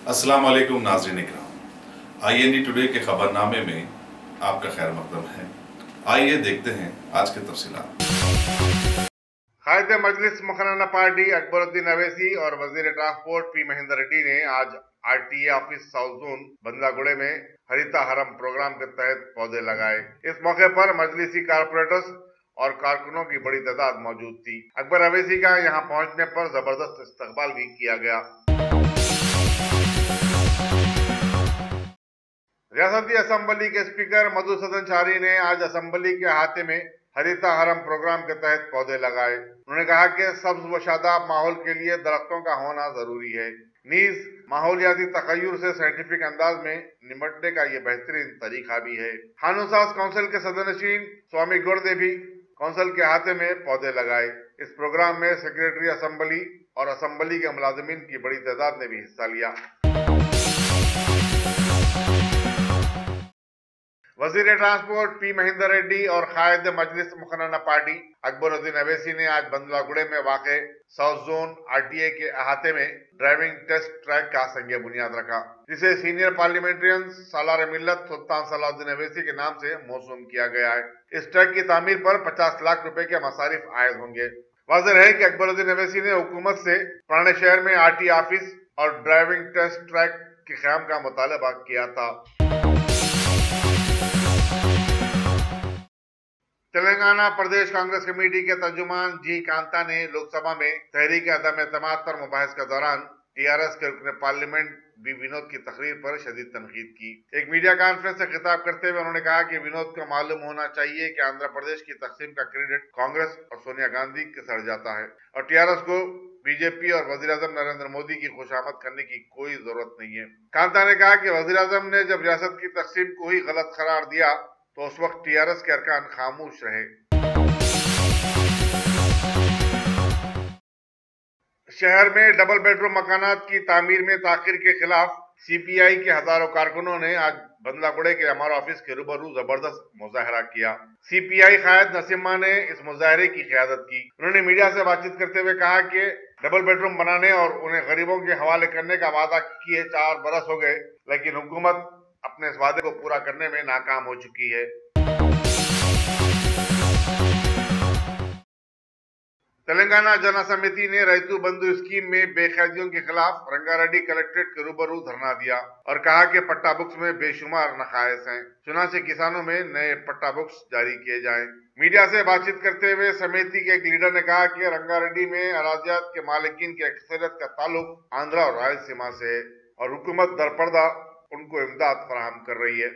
अस्सलाम वालेकुम नाज़रीन इकराम। IND टुडे के खबरनामे में आपका खैर मकदम है। आइए देखते हैं आज के तफसीलात। कायदे मजलिस मुखराना पार्टी अकबरुद्दीन अवैसी और वजीर ट्रांसपोर्ट पी महेंद्र रेड्डी ने आज RTA ऑफिस साउथ जोन बंदलागुड़े में हरिता हरम प्रोग्राम के तहत पौधे लगाए। इस मौके पर मजलिसी कारपोरेटर्स और कारकुनों की बड़ी तादाद मौजूद थी। अकबर अवैसी का यहां पहुंचने पर जबरदस्त इस्तकबाल भी किया गया। रियासती असेंबली के स्पीकर मधुसूदन चारी ने आज असेंबली के अहाते में हरिता हरम प्रोग्राम के तहत पौधे लगाए। उन्होंने कहा कि सब्ज व शादाब माहौल के लिए दरख्तों का होना जरूरी है। नीज माहौलियाती तखय्युर से साइंटिफिक अंदाज में निपटने का ये बेहतरीन तरीका भी है। खानूसाज काउंसिल के सदरनशीन स्वामी गुर्द ने भी काउंसिल के अहाते में पौधे लगाए। इस प्रोग्राम में सेक्रेटरी असेंबली और असेंबली के मुलाजिमीन की बड़ी तादाद ने भी हिस्सा लिया। वजीर ट्रांसपोर्ट पी महेंद्र रेड्डी और कायदे मजलिस मुखराना पार्टी अकबरुद्दीन अवैसी ने आज बंदलागुड़े में वाक़े साउथ जोन RTA के अहाते में ड्राइविंग टेस्ट ट्रैक का संग बुनियाद रखा, जिसे सीनियर पार्लियामेंट्रियन सालार मिल्लत सुल्तान सलाहुद्दीन अवैसी के नाम से मौसूम किया गया है। इस ट्रैक की तामीर पर 50 लाख रुपए के मसारिफ आयद होंगे। वाज़ेह है कि अकबरुद्दीन अवैसी ने हुकूमत से पुराने शहर में RTA ऑफिस और ड्राइविंग टेस्ट ट्रैक के क़याम का मुतालबा किया था। तेलंगाना प्रदेश कांग्रेस कमेटी के तर्जुमान जी कांता ने लोकसभा में तहरीक अदम एतमाद पर मुबाहिस के दौरान TRS के रुकने पार्लियामेंट बी विनोद की तकरीर पर शदीद तनकीद की। एक मीडिया कॉन्फ्रेंस से खिताब करते हुए उन्होंने कहा कि विनोद को मालूम होना चाहिए कि आंध्र प्रदेश की तकसीम का क्रेडिट कांग्रेस और सोनिया गांधी के सर जाता है और TRS को बीजेपी और वजीर आजम नरेंद्र मोदी की खुशामद करने की कोई जरूरत नहीं है। कांता ने कहा कि वजीर आजम ने जब रियासत की तकसीम को ही गलत करार दिया तो उस वक्त TRS के अरकान खामोश रहे। शहर में डबल बेडरूम मकानात की तामीर में ताखिर के खिलाफ CPI के हजारों कारकुनों ने आज बंदलागुड़े के हमारा ऑफिस के रूबरू जबरदस्त मुजाहरा किया। CPI कायद नसीमा ने इस मुजाहरे की क़यादत की। उन्होंने मीडिया से बातचीत करते हुए कहा कि डबल बेडरूम बनाने और उन्हें गरीबों के हवाले करने का वादा किए 4 बरस हो गए, लेकिन हुकूमत अपने इस वादे को पूरा करने में नाकाम हो चुकी है। तेलंगाना जन समिति ने रैतु बंधु स्कीम में बेकैदियों के खिलाफ रंगारेड्डी कलेक्ट्रेट के रूबरू धरना दिया और कहा कि पट्टा बुक्स में बेशुमार नकायस हैं, चुनाचे किसानों में नए पट्टा बुक्स जारी किए जाएं। मीडिया से बातचीत करते हुए समिति के एक लीडर ने कहा कि रंगारेड्डी में अराजियात के मालिकीन की अक्सरियत का ताल्लुक आंध्रा और रायलसीमा से है और हुकूमत दरपर्दा उनको इमदाद फराहम कर रही है।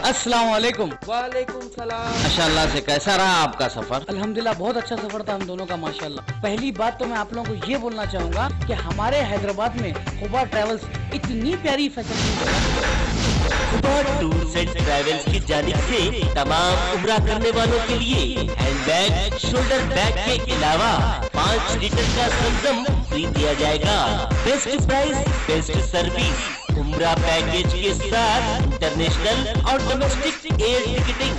अस्सलाम वालेकुम। वालेकुम सलाम। माशाल्लाह से कैसा रहा आपका सफर? अल्हम्दुलिल्लाह बहुत अच्छा सफर था हम दोनों का माशाल्लाह। पहली बात तो मैं आप लोगों को ये बोलना चाहूँगा कि हमारे हैदराबाद में खुबा ट्रैवल्स इतनी प्यारी facility Khuba tours and travels की जानिब से तमाम उम्रा करने वालों के लिए हैंडबैग, शोल्डर बैग के अलावा 5 लीटर का संगम फ्री दिया जाएगा। बेस्ट प्राइस, बेस्ट सर्विस, उम्रा पैकेज के साथ इंटरनेशनल और domestic air ticketing.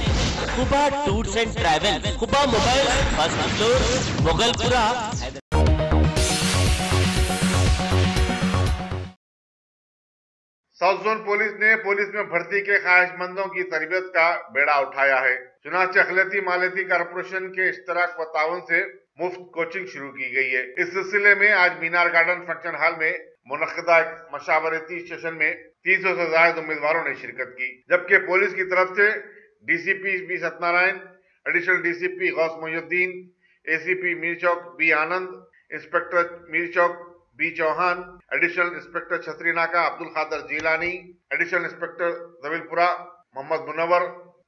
Khuba tours and travels, Khuba mobile, first floor, Mughalpura. South zone police में भर्ती के ख्वाहिशमंदों की तरबियत का बेड़ा उठाया है। चुनाचे अखिलती मालियती कॉर्पोरेशन के इश्तराक व ताउन से मुफ्त कोचिंग शुरू की गई है। इस सिलसिले में आज मीनार गार्डन फंक्शन हॉल में मुनक्किदा एक मशावरती सेशन में 300 से ज्यादा उम्मीदवारों ने शिरकत की, जबकि पुलिस की तरफ से DCP B Satyanarayana, additional DCP Ghouse Mohiuddin, ACP Mirchowk B Anand, inspector Mirchowk B Chauhan, additional inspector Chatrinaka Abdul Khader Jeelani, additional inspector Jabilpura Mohammad Munawwar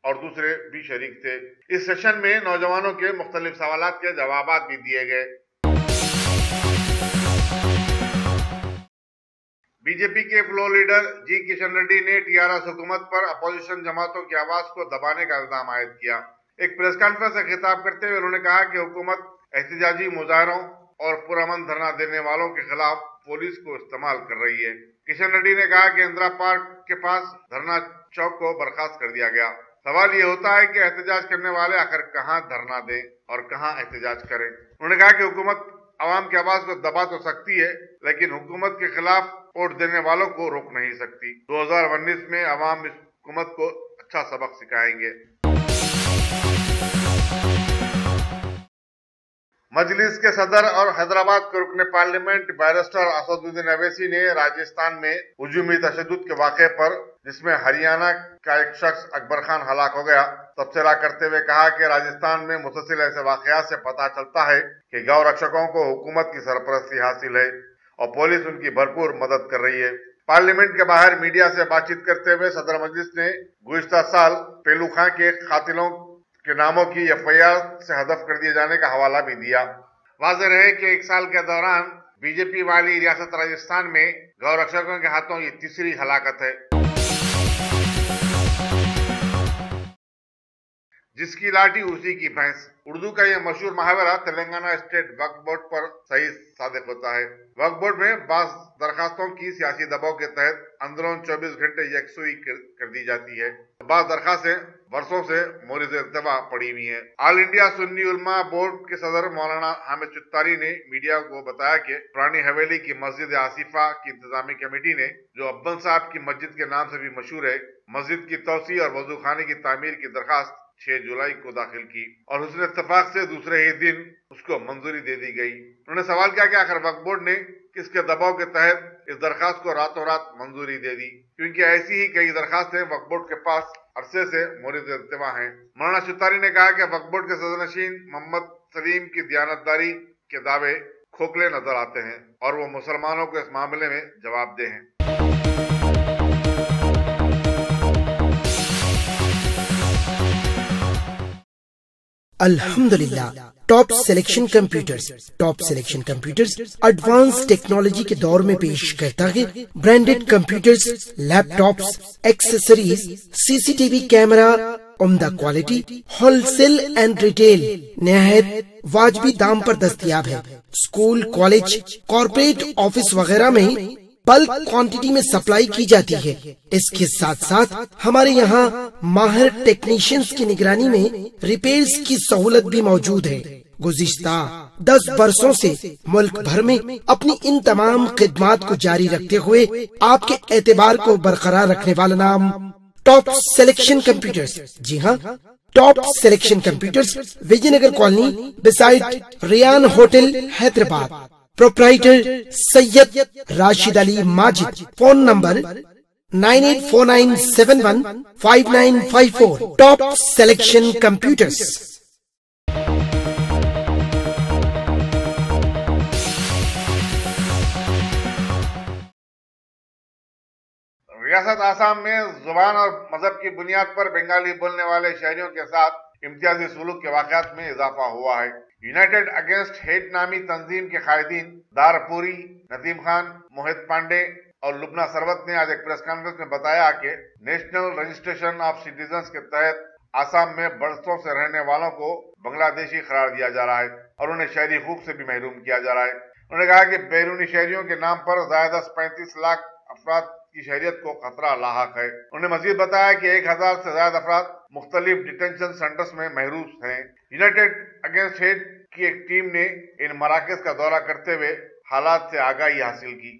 और दूसरे भी शरीक थे। इस सेशन में नौजवानों के मुख्तलिफ सवालात के जवाबात भी दिए गए। बीजेपी के फ्लोर लीडर जी किशन रेड्डी ने TRS हुकूमत पर अपोजिशन जमातों की आवाज को दबाने का इल्जाम आयद किया। एक प्रेस कॉन्फ्रेंस से खिताब करते हुए उन्होंने कहा कि हुकूमत एहतजाजी मुजाहरों और पुरअमन धरना देने वालों के खिलाफ पुलिस को इस्तेमाल कर रही है। किशन रेड्डी ने कहा कि इंदिरा पार्क के पास धरना चौक को बर्खास्त कर दिया गया। सवाल ये होता है कि एहतजाज करने वाले आखिर कहां धरना दें और कहां एहतजाज करें। उन्होंने कहा कि हुकूमत आवाम की आवाज को दबा तो सकती है, लेकिन हुकूमत के खिलाफ वोट देने वालों को रोक नहीं सकती। 2019 में आवाम इस हुकूमत को अच्छा सबक सिखाएंगे। मजलिस के सदर और हैदराबाद के रुकने पार्लियामेंट बैरिस्टर असदुद्दीन अवैसी ने राजस्थान में हुजूमी तशद्दुद के वाक़े पर, जिसमें हरियाणा का एक शख्स अकबर खान हलाक हो गया, तबसरा करते हुए कहा कि राजस्थान में मुसलसल ऐसे वाक़यात से पता चलता है कि गौ रक्षकों को हुकूमत की सरपरस्ती हासिल है और पुलिस उनकी भरपूर मदद कर रही है। पार्लियामेंट के बाहर मीडिया से बातचीत करते हुए सदर मजलिस ने गुज़िश्ता साल पेलू खां के कातिलों के नामों की एफआईआर से हदफ कर दिए जाने का हवाला भी दिया। वाज़ेह रहे कि 1 साल के दौरान बीजेपी वाली रियासत राजस्थान में गौ रक्षकों के हाथों ये तीसरी हलाकत है। जिसकी लाठी उसी की भैंस, उर्दू का यह मशहूर मुहावरा तेलंगाना स्टेट वक्फ बोर्ड पर सही साबित होता है। वक्फ बोर्ड में बाज़ दरखास्तों की सियासी दबाव के तहत अंदरून 24 घंटे यकसुई कर दी जाती है। बाज़ दरखास्तें वर्षों से मोरिज इल्तवा पड़ी हुई है। ऑल इंडिया सुन्नी उलमा बोर्ड के सदर मौलाना हामिद चित्तारी ने मीडिया को बताया कि पुरानी हवेली की मस्जिद आसिफा की इंतजामी कमेटी ने, जो अब्बन साहब की मस्जिद के नाम से भी मशहूर है, मस्जिद की तोसी और वजू खाने की तामीर की दरखास्त 6 जुलाई को दाखिल की और हुस्न इत्तेफाक से दूसरे ही दिन उसको मंजूरी दे दी गई। उन्होंने सवाल किया कि आखिर वक्फ बोर्ड ने किसके दबाव के तहत इस दरखास्त को रातों रात मंजूरी दे दी, क्योंकि ऐसी ही कई दरखास्तें वक्फ बोर्ड के पास अरसे से मोरिद इल्तवा हैं। मौलाना चित्तारी ने कहा कि वक्फ बोर्ड के सदरनशीन मोहम्मद सलीम की दयानतदारी के दावे खोखले नजर आते हैं और वो मुसलमानों को इस मामले में जवाबदेह हैं। अल्हम्दुलिल्लाह, top selection computers advance technology के दौर में पेश करता है branded computers, laptops, accessories, CCTV camera, उम्दा क्वालिटी, होलसेल एंड रिटेल, निहायत वाजबी दाम पर दस्तयाब है। स्कूल, कॉलेज, कॉर्पोरेट ऑफिस वगैरह में बल्क क्वांटिटी में सप्लाई की जाती है। इसके साथ साथ हमारे यहाँ माहिर टेक्नीशियंस की निगरानी में रिपेयर्स की सहूलत भी मौजूद है। गुज़िश्ता 10 वर्षों से मुल्क भर में अपनी इन तमाम खिदमात को जारी रखते हुए आपके एतबार को बरकरार रखने वाला नाम टॉप सिलेक्शन कंप्यूटर्स। जी हाँ, top selection computers, Vijayanagar colony beside Riyan hotel, Hyderabad. Proprietor Syed Rashid Ali Majid. Phone number 9849715954। Top selection computers. रियासत आसाम में जुबान और मजहब की बुनियाद पर बंगाली बोलने वाले शहरियों के साथ इम्तियाजी सुलूक के वाक़यात में इजाफा हुआ है। यूनाइटेड अगेंस्ट हेट नामी तंजीम के कायदीन दारपुरी, नदीम खान, मोहित पांडे और लुबना सरवत ने आज एक प्रेस कॉन्फ्रेंस में बताया कि नेशनल रजिस्ट्रेशन ऑफ सिटीजन्स के तहत आसाम में बरसों से रहने वालों को बांग्लादेशी करार दिया जा रहा है और उन्हें शहरी हुकूक से भी महरूम किया जा रहा है। उन्होंने कहा कि बैरूनी शहरियों के नाम पर ज़ायदा 35 लाख अफराद की शहरियत को खतरा लाहक है। उन्होंने मजीद बताया कि 1000 से ज्यादा अफराद मुख्तलिफ डिटेंशन सेंटर्स में महरूस हैं। यूनाइटेड अगेंस्ट हेट की एक टीम ने इन मराकज का दौरा करते हुए हालात से आगाही हासिल की।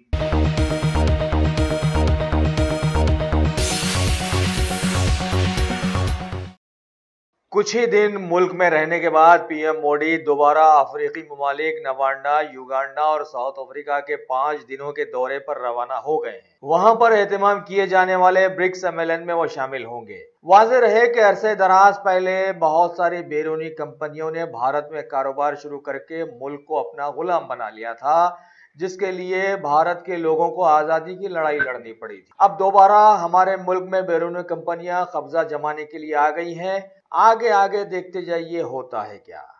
कुछ ही दिन मुल्क में रहने के बाद पीएम मोदी दोबारा अफ्रीकी ममालिक नवांडा, युगांडा और साउथ अफ्रीका के 5 दिनों के दौरे पर रवाना हो गए हैं। वहां पर एहतमाम किए जाने वाले ब्रिक्स सम्मेलन में वो शामिल होंगे। वाज़ेह रहे कि अरसे दराज पहले बहुत सारी बैरूनी कंपनियों ने भारत में कारोबार शुरू करके मुल्क को अपना गुलाम बना लिया था, जिसके लिए भारत के लोगों को आज़ादी की लड़ाई लड़नी पड़ी थी। अब दोबारा हमारे मुल्क में बैरूनी कंपनियां कब्जा जमाने के लिए आ गई हैं। आगे आगे देखते जाइए होता है क्या।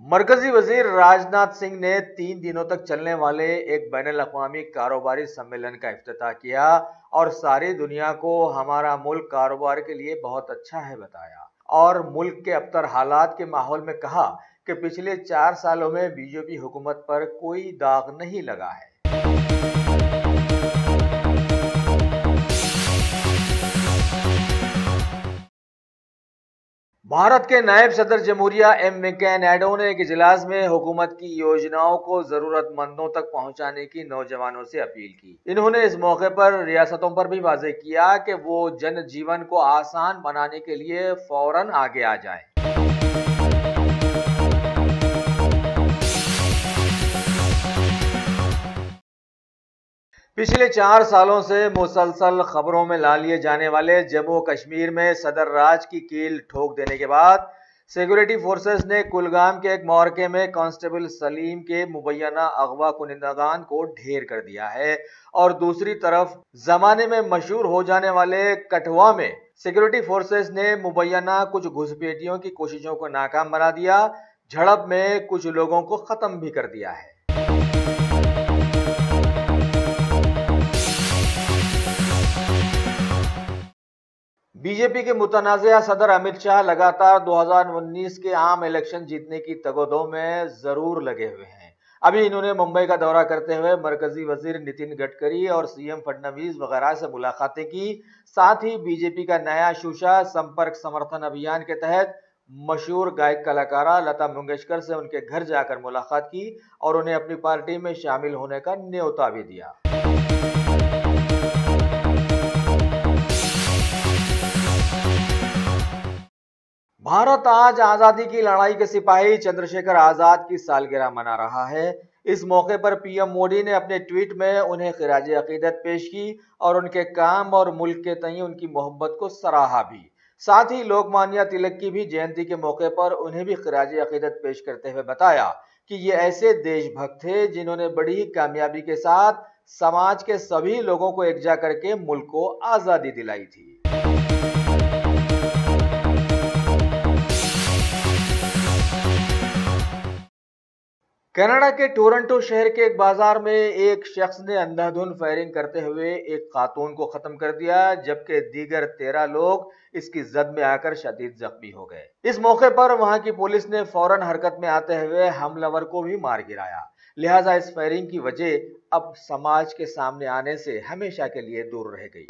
मरकजी वजीर राजनाथ सिंह ने 3 दिनों तक चलने वाले एक बैनुल-अक़वामी कारोबारी सम्मेलन का इफ्तिताह किया और सारी दुनिया को हमारा मुल्क कारोबार के लिए बहुत अच्छा है बताया और मुल्क के अबतर हालात के माहौल में कहा कि पिछले 4 सालों में बीजेपी हुकूमत पर कोई दाग नहीं लगा है। भारत के नायब सदर जमहूरिया एम वेंकैया नायडू ने एक इजलास में हुकूमत की योजनाओं को जरूरतमंदों तक पहुंचाने की नौजवानों से अपील की। इन्होंने इस मौके पर रियासतों पर भी वाज़ेह किया कि वो जनजीवन को आसान बनाने के लिए फौरन आगे आ जाएं। पिछले 4 सालों से मुसलसल खबरों में ला लिए जाने वाले जम्मू कश्मीर में सदर राज की कील ठोक देने के बाद सिक्योरिटी फोर्सेस ने कुलगाम के एक मोरके में कांस्टेबल सलीम के मुबैना अगवा कुनिंदगान को ढेर कर दिया है और दूसरी तरफ जमाने में मशहूर हो जाने वाले कठुआ में सिक्योरिटी फोर्सेस ने मुबैना कुछ घुसपैठियों की कोशिशों को नाकाम बना दिया। झड़प में कुछ लोगों को खत्म भी कर दिया है। बीजेपी के मुतनाज़िया सदर अमित शाह लगातार 2019 के आम इलेक्शन जीतने की तगोदो में जरूर लगे हुए हैं। अभी इन्होंने मुंबई का दौरा करते हुए मरकजी वजीर नितिन गडकरी और सीएम फडणवीस वगैरह से मुलाकातें की। साथ ही बीजेपी का नया शूशा संपर्क समर्थन अभियान के तहत मशहूर गायक कलाकारा लता मंगेशकर से उनके घर जाकर मुलाकात की और उन्हें अपनी पार्टी में शामिल होने का न्योता भी दिया। भारत आज आजादी की लड़ाई के सिपाही चंद्रशेखर आजाद की सालगिरह मना रहा है। इस मौके पर पीएम मोदी ने अपने ट्वीट में उन्हें खिराज अकीदत पेश की और उनके काम और मुल्क के तई उनकी मोहब्बत को सराहा भी। साथ ही लोकमान्य तिलक की भी जयंती के मौके पर उन्हें भी खिराज अकीदत पेश करते हुए बताया कि ये ऐसे देशभक्त थे जिन्होंने बड़ी कामयाबी के साथ समाज के सभी लोगों को एकजा करके मुल्क को आजादी दिलाई थी। कनाडा के टोरंटो शहर के एक बाजार में एक शख्स ने अंधाधुंध फायरिंग करते हुए एक खातून को खत्म कर दिया, जबकि दीगर 13 लोग इसकी जद में आकर शदीद जख्मी हो गए। इस मौके पर वहां की पुलिस ने फौरन हरकत में आते हुए हमलावर को भी मार गिराया। लिहाजा इस फायरिंग की वजह अब समाज के सामने आने से हमेशा के लिए दूर रह गई।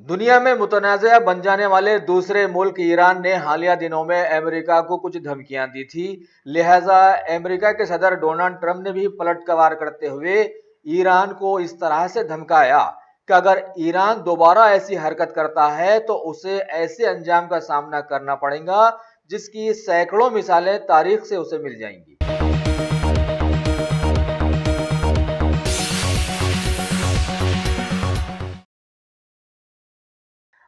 दुनिया में मुतनाज़िया बन जाने वाले दूसरे मुल्क ईरान ने हालिया दिनों में अमेरिका को कुछ धमकियां दी थी। लिहाजा अमेरिका के सदर डोनाल्ड ट्रंप ने भी पलटवार करते हुए ईरान को इस तरह से धमकाया कि अगर ईरान दोबारा ऐसी हरकत करता है तो उसे ऐसे अंजाम का सामना करना पड़ेगा जिसकी सैकड़ों मिसालें तारीख से उसे मिल जाएंगी।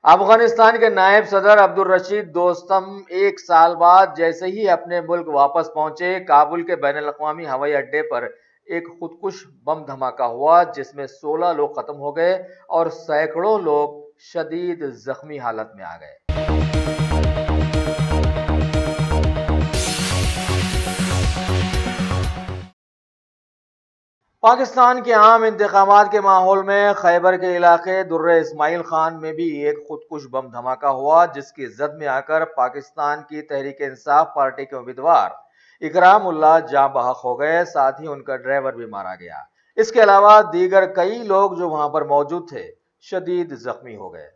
अफगानिस्तान के नायब सदर अब्दुल रशीद दोस्तम 1 साल बाद जैसे ही अपने मुल्क वापस पहुंचे, काबुल के बैनुल-अक़वामी हवाई अड्डे पर एक खुदकुश बम धमाका हुआ जिसमें 16 लोग खत्म हो गए और सैकड़ों लोग शदीद जख्मी हालत में आ गए। पाकिस्तान के आम इंतखाबात के माहौल में खैबर के इलाके दुर्रे इस्माइल खान में भी एक खुदकुश बम धमाका हुआ जिसकी जद में आकर पाकिस्तान की तहरीक इंसाफ पार्टी के उम्मीदवार इकराम उल्लाह जाँ बहक हो गए। साथ ही उनका ड्राइवर भी मारा गया। इसके अलावा दीगर कई लोग जो वहां पर मौजूद थे शदीद जख्मी हो गए।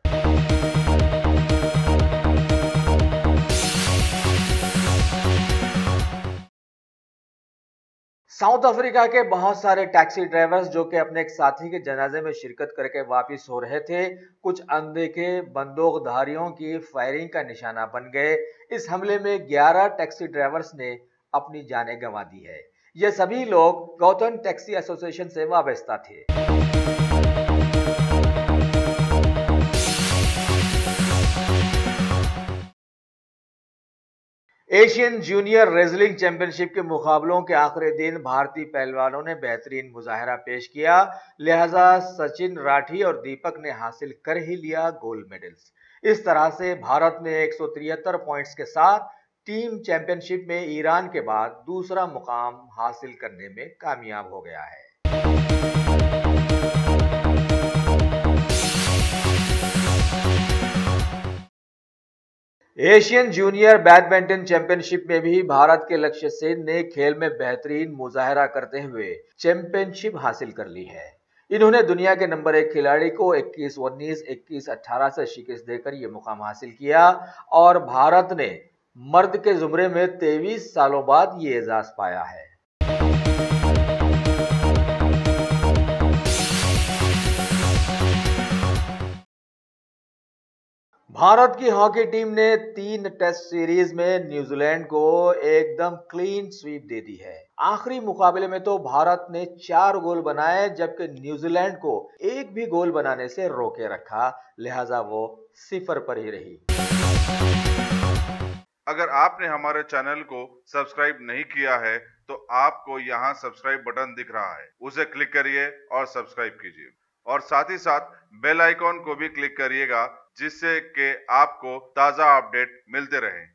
साउथ अफ्रीका के बहुत सारे टैक्सी ड्राइवर्स जो कि अपने एक साथी के जनाजे में शिरकत करके वापस हो रहे थे, कुछ अनदेखे बंदूकधारियों की फायरिंग का निशाना बन गए। इस हमले में 11 टैक्सी ड्राइवर्स ने अपनी जानें गंवा दी है। ये सभी लोग गौतम टैक्सी एसोसिएशन से वाबस्ता थे। एशियन जूनियर रेसलिंग चैंपियनशिप के मुकाबलों के आखिरी दिन भारतीय पहलवानों ने बेहतरीन मुजाहरा पेश किया। लिहाजा सचिन राठी और दीपक ने हासिल कर ही लिया गोल्ड मेडल्स। इस तरह से भारत ने 173 पॉइंट्स के साथ टीम चैंपियनशिप में ईरान के बाद दूसरा मुकाम हासिल करने में कामयाब हो गया है। एशियन जूनियर बैडमिंटन चैंपियनशिप में भी भारत के लक्ष्य सेन ने खेल में बेहतरीन मुजाहरा करते हुए चैंपियनशिप हासिल कर ली है। इन्होंने दुनिया के नंबर 1 खिलाड़ी को 21-19, 21-18 से शिकस्त देकर यह मुकाम हासिल किया और भारत ने मर्द के जुमरे में 23 सालों बाद ये एजाज पाया है। भारत की हॉकी टीम ने 3 टेस्ट सीरीज में न्यूजीलैंड को एकदम क्लीन स्वीप दे दी है। आखिरी मुकाबले में तो भारत ने 4 गोल बनाए, जबकि न्यूजीलैंड को एक भी गोल बनाने से रोके रखा, लिहाजा वो 0 पर ही रही। अगर आपने हमारे चैनल को सब्सक्राइब नहीं किया है तो आपको यहाँ सब्सक्राइब बटन दिख रहा है, उसे क्लिक करिए और सब्सक्राइब कीजिए और साथ ही साथ बेल आइकॉन को भी क्लिक करिएगा, जिससे कि आपको ताज़ा अपडेट मिलते रहें।